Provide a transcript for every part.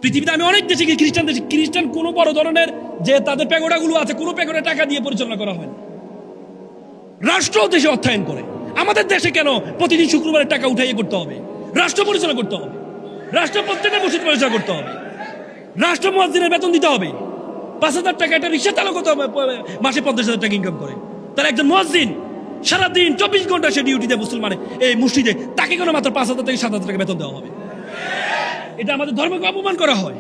পৃথিবীতে আমি অনেক দেশে গিয়ে খ্রিস্টান কোনো বড় ধরনের যে তাদের প্যাগোডাগুলো আছে কোনো প্যাগোডা টাকা দিয়ে পরিচালনা করা হয় না। রাষ্ট্র দেশে অর্থায়ন করে। আমাদের দেশে কেন প্রতিদিন শুক্রবারের টাকা উঠাইয়ে করতে হবে? রাষ্ট্র পরিচালনা করতে হবে, রাষ্ট্র প্রত্যেকটা মসজিদ পরিচালনা করতে হবে, রাষ্ট্র মুয়াজ্জিনের বেতন দিতে হবে। 5,000 টাকা একটা রিক্সা চালক মাসে 50,000 টাকা ইনকাম করে। তার একজন মুয়াজ্জিন সারাদিন 24 ঘন্টা সে ডিউটি দেয় মুসলমানে এই মসজিদে, তাকে কেন মাত্র 5,000 থেকে 7,000 টাকা বেতন দেওয়া হবে? এটা আমাদের ধর্মকে অপমান করা হয়,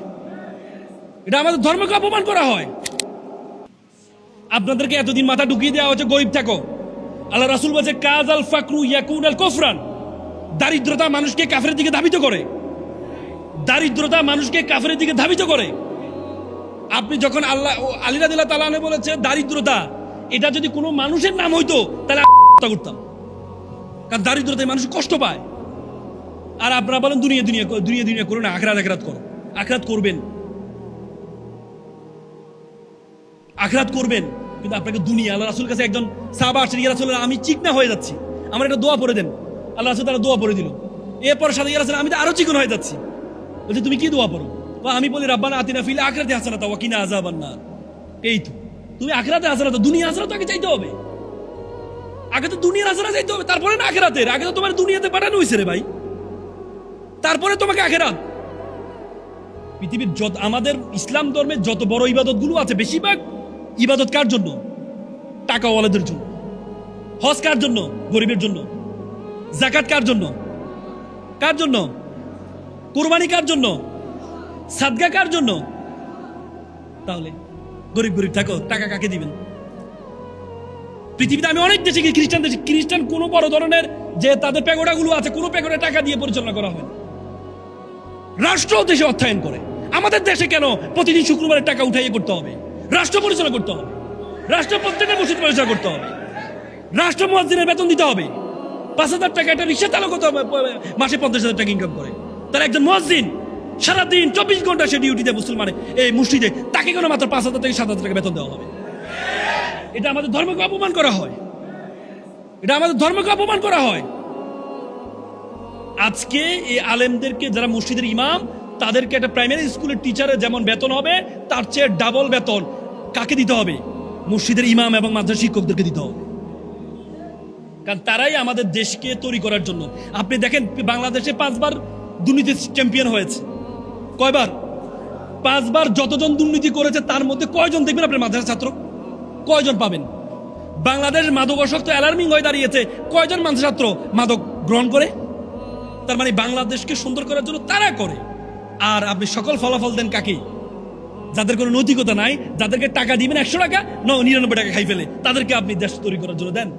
এটা আমাদের ধর্মকে অপমান করা হয়। আপনাদেরকে এতদিন মাথা ঢুকিয়ে দেওয়া হচ্ছে গরিব থাকো। আল্লাহ রাসূল বলেছে কাজ আল ফাকরু ইয়াকুন আল কুফরান, দারিদ্রতা মানুষকে কাফেরের দিকে ধাবিত করে, দারিদ্রতা মানুষকে কাফেরের দিকে ধাবিত করে। আপনি যখন আলী রাদিয়াল্লাহু তাআলা আনহু বলেছে দারিদ্রতা, এটা যদি কোনো মানুষের নাম হইতো তাহলে হত্যা করতাম, কারণ দারিদ্রতায় মানুষ কষ্ট পায়। আর আপনারা বলেন দুনিয়া দুনিয়া দুনিয়া দুনিয়া করো না, আখিরাত আখিরাত করো। আখিরাত করবেন, আখিরাত করবেন, কিন্তু আপনাকে দুনিয়া। আল্লাহ রাসূলের কাছে একজন সাহাবা আসছেন, ইয়া রাসূলুল্লাহ আমি চিকনা হয়ে যাচ্ছি, আমার একটা দোয়া পড়ে দেন। আল্লাহ রাসূল তারা দোয়া পড়ে দিল। এরপর সাথে ইয়া রাসূলুল্লাহ আমি তো আরো চিকন হয়ে যাচ্ছি। বলছে তুমি কি দোয়া পড়ো? আমি বলি রাব্বানা আতিনা ফিল আখিরাতি হাসানাতাও ওয়া কিনা আযাবান নার। এই তো তুমি আখিরাতে হাসানাত, দুনিয়া হাসানাত আগে চাইতে হবে। আগে তো দুনিয়ার হাসানাত চাইতে হবে, তারপরে না আখিরাতের। আগে তো তোমার দুনিয়াতে পাঠানো হয়েছে রে ভাই, তারপরে তোমাকে আখিরাত। পৃথিবীর যত আমাদের ইসলাম ধর্মের যত বড় ইবাদত গুলো আছে, বেশিরভাগ ইবাদত কার জন্য? টাকাওয়ালাদের জন্য। হজ কার জন্য? গরিবের জন্য। যাকাত কার জন্য? কার জন্য? কুরবানি কার জন্য? সাদকা কার জন্য? তাহলে গরিব গরিব থাকো, টাকা কাকে দিবেন? পৃথিবীতে আমি অনেক দেশে গিয়ে খ্রিস্টান কোনো বড় ধরনের যে তাদের প্যাগোডাগুলো আছে কোনো প্যাগোডা টাকা দিয়ে পরিচালনা করা হয় না। রাষ্ট্র দেশে অর্থায়ন করে। আমাদের দেশে কেন প্রতিদিন শুক্রবারের টাকা উঠাইয়ে করতে হবে? রাষ্ট্র পরিচালনা করতে হবে, রাষ্ট্র প্রত্যেকটা মসজিদ পরিচালনা করতে হবে, রাষ্ট্র মুয়াজ্জিনের বেতন দিতে হবে। 5,000 টাকা একটা রিক্সা চালক মাসে 50,000 টাকা ইনকাম করে। তার একজন মুয়াজ্জিন সারাদিন 24 ঘন্টা সে ডিউটি দেয় মুসলমানে এই মসজিদে, তাকে কেন মাত্র 5,000 থেকে 7,000 টাকা বেতন দেওয়া হবে? এটা আমাদের ধর্মকে অপমান করা হয়, এটা আমাদের ধর্মকে অপমান করা হয়। আজকে এই আলেমদেরকে যারা মসজিদের ইমাম, তাদেরকে একটা প্রাইমারি স্কুলের টিচারের যেমন বেতন হবে তার চেয়ে ডাবল বেতন কাকে দিতে হবে? মসজিদের ইমাম এবং মাদ্রাসা শিক্ষকদেরকে দিতে হবে, কারণ তারাই আমাদের দেশকে তৈরি করার জন্য। আপনি দেখেন বাংলাদেশে 5 বার দুর্নীতি চ্যাম্পিয়ন হয়েছে। কয়বার? 5 বার। যতজন দুর্নীতি করেছে তার মধ্যে কয়জন দেখবেন আপনার মাদ্রাসা ছাত্র? কয়জন পাবেন? বাংলাদেশ মাদকাসক্ত অ্যালার্মিং হয়ে দাঁড়িয়েছে, কয়জন মাদ্রাসা ছাত্র মাদক গ্রহণ করে? তার মানে বাংলাদেশকে সুন্দর করার জন্য তারা করে। আর আপনি সকল ফলাফল দেন কাকে? যাদের কোনো নৈতিকতা নাই, যাদেরকে টাকা দিবেন 100 টাকা, 99 টাকা খাই ফেলে, তাদেরকে আপনি দেশ তৈরি করার জন্য দেন।